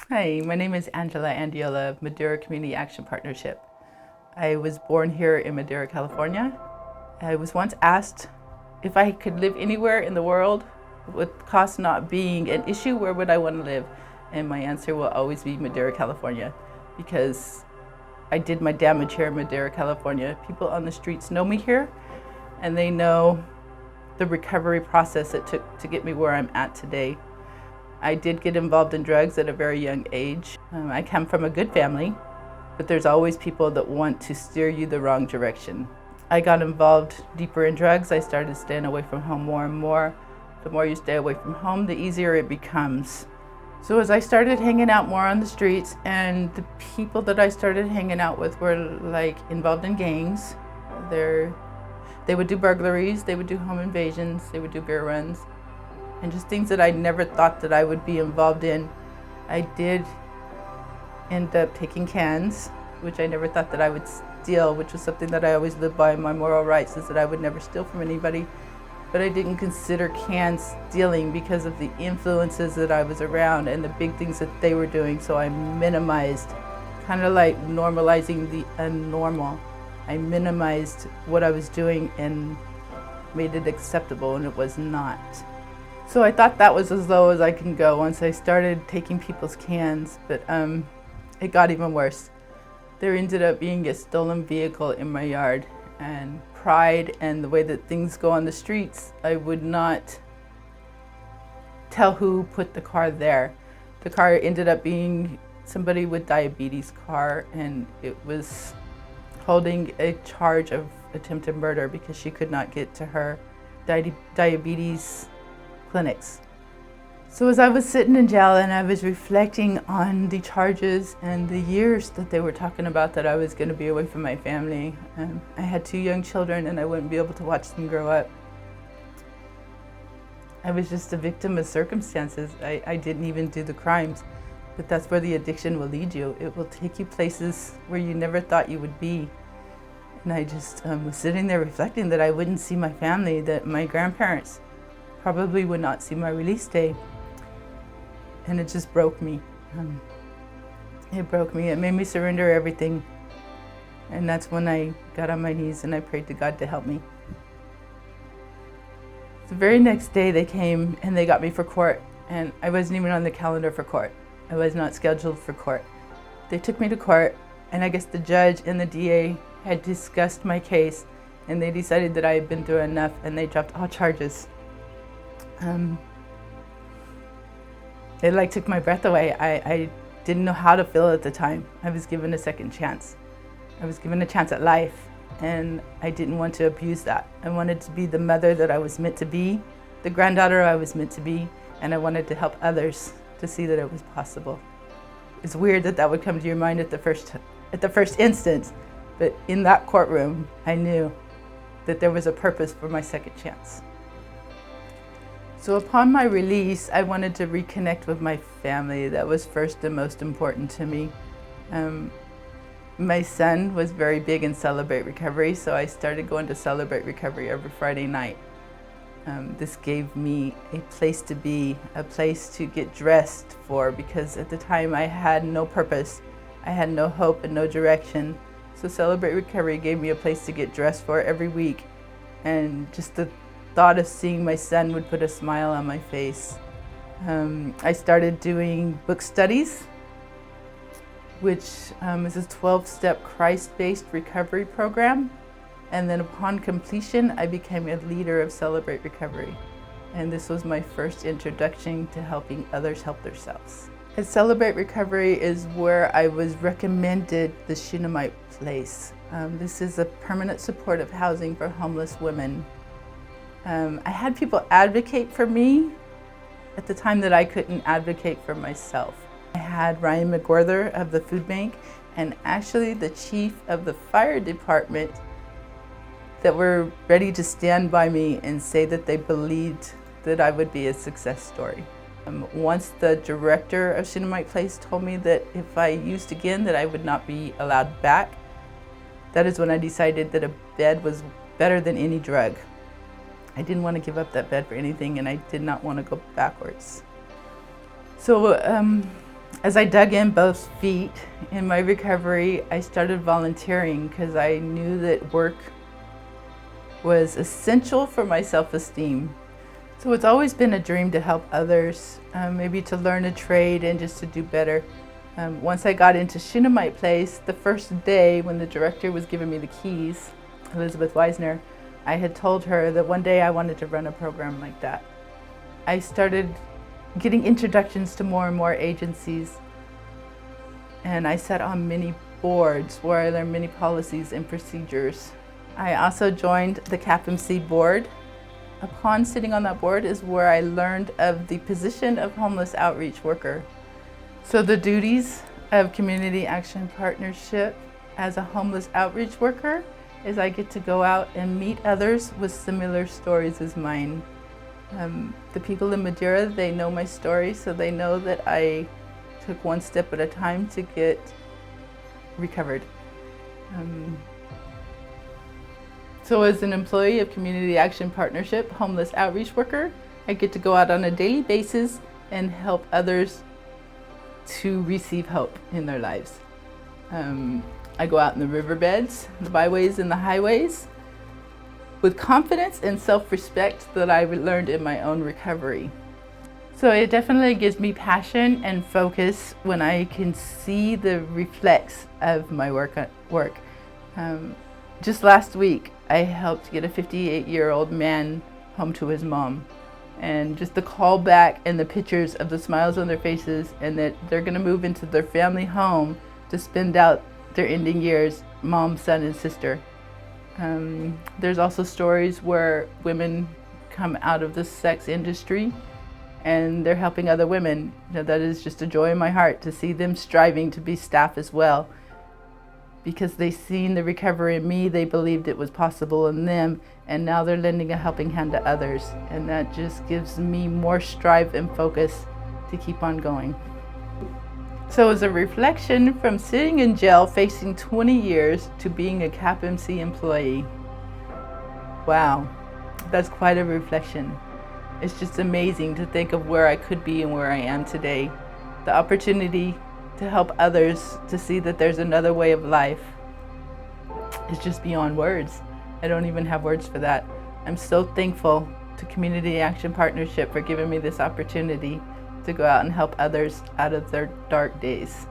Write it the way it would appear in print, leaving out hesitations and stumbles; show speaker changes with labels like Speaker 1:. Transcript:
Speaker 1: Hi, my name is Angela Andiola of Madera Community Action Partnership. I was born here in Madera, California. I was once asked if I could live anywhere in the world with cost not being an issue, where would I want to live? And my answer will always be Madera, California, because I did my damage here in Madera, California. People on the streets know me here, and they know the recovery process it took to get me where I'm at today. I did get involved in drugs at a very young age. I come from a good family, but there's always people that want to steer you the wrong direction. I got involved deeper in drugs. I started staying away from home more and more. The more you stay away from home, the easier it becomes. So as I started hanging out more on the streets, and the people that I started hanging out with were like involved in gangs. They would do burglaries, they would do home invasions, they would do beer runs, and just things that I never thought that I would be involved in. I did end up taking cans, which I never thought that I would steal, which was something that I always lived by. My moral rights is that I would never steal from anybody. But I didn't consider cans stealing because of the influences that I was around and the big things that they were doing. So I minimized, kind of like normalizing the unnormal. I minimized what I was doing and made it acceptable, and it was not. So I thought that was as low as I can go once I started taking people's cans, but it got even worse. There ended up being a stolen vehicle in my yard, and pride and the way that things go on the streets, I would not tell who put the car there. The car ended up being somebody with diabetes car, and it was holding a charge of attempted murder because she could not get to her diabetes clinics. So as I was sitting in jail and I was reflecting on the charges and the years that they were talking about that I was going to be away from my family, I had 2 young children and I wouldn't be able to watch them grow up. I was just a victim of circumstances. I didn't even do the crimes, but that's where the addiction will lead you. It will take you places where you never thought you would be. And I just was sitting there reflecting that I wouldn't see my family, that my grandparents probably would not see my release day. And it just broke me. It broke me. It made me surrender everything. And that's when I got on my knees and I prayed to God to help me. The very next day they came and they got me for court, and I wasn't even on the calendar for court. I was not scheduled for court. They took me to court, and I guess the judge and the DA had discussed my case, and they decided that I had been through enough, and they dropped all charges. It like took my breath away. I didn't know how to feel at the time. I was given a second chance. I was given a chance at life, and I didn't want to abuse that. I wanted to be the mother that I was meant to be, the granddaughter I was meant to be, and I wanted to help others to see that it was possible. It's weird that that would come to your mind at the first instance, but in that courtroom, I knew that there was a purpose for my second chance. So upon my release, I wanted to reconnect with my family. That was first and most important to me. My son was very big in Celebrate Recovery, so I started going to Celebrate Recovery every Friday night. This gave me a place to be, a place to get dressed for, because at the time I had no purpose, I had no hope and no direction. So Celebrate Recovery gave me a place to get dressed for every week, and just the thought of seeing my son would put a smile on my face. I started doing book studies, which is a 12-step Christ-based recovery program. And then upon completion, I became a leader of Celebrate Recovery. And this was my first introduction to helping others help themselves. At Celebrate Recovery is where I was recommended the Shunammite Place. This is a permanent supportive housing for homeless women. I had people advocate for me at the time that I couldn't advocate for myself. I had Ryan McWhorter of the food bank, and actually the chief of the fire department that were ready to stand by me and say that they believed that I would be a success story. Once the director of Shunammite Place told me that if I used again that I would not be allowed back, that is when I decided that a bed was better than any drug. I didn't want to give up that bed for anything, and I did not want to go backwards. So As I dug in both feet in my recovery, I started volunteering because I knew that work was essential for my self-esteem. So it's always been a dream to help others, maybe to learn a trade and just to do better. Once I got into Shinamite Place, the first day when the director was giving me the keys, Elizabeth Weisner, I had told her that one day I wanted to run a program like that. I started getting introductions to more and more agencies, and I sat on many boards where I learned many policies and procedures. I also joined the CAPMC board. Upon sitting on that board is where I learned of the position of homeless outreach worker. So the duties of Community Action Partnership as a homeless outreach worker is I get to go out and meet others with similar stories as mine. The people in Madera, they know my story, so they know that I took one step at a time to get recovered. So as an employee of Community Action Partnership, homeless outreach worker, I get to go out on a daily basis and help others to receive hope in their lives. I go out in the riverbeds, the byways and the highways with confidence and self-respect that I learned in my own recovery. So it definitely gives me passion and focus when I can see the reflex of my work. Just last week, I helped get a 58-year-old man home to his mom. And just the call back and the pictures of the smiles on their faces and that they're gonna move into their family home to spend out their ending years, mom, son, and sister. There's also stories where women come out of the sex industry and they're helping other women. You know, that is just a joy in my heart to see them striving to be staff as well. Because they seen the recovery in me, they believed it was possible in them, and now they're lending a helping hand to others. And that just gives me more strive and focus to keep on going. So as a reflection from sitting in jail facing 20 years to being a CAPMC employee, wow, that's quite a reflection. It's just amazing to think of where I could be and where I am today. The opportunity to help others to see that there's another way of life is just beyond words. I don't even have words for that. I'm so thankful to Community Action Partnership for giving me this opportunity to go out and help others out of their dark days.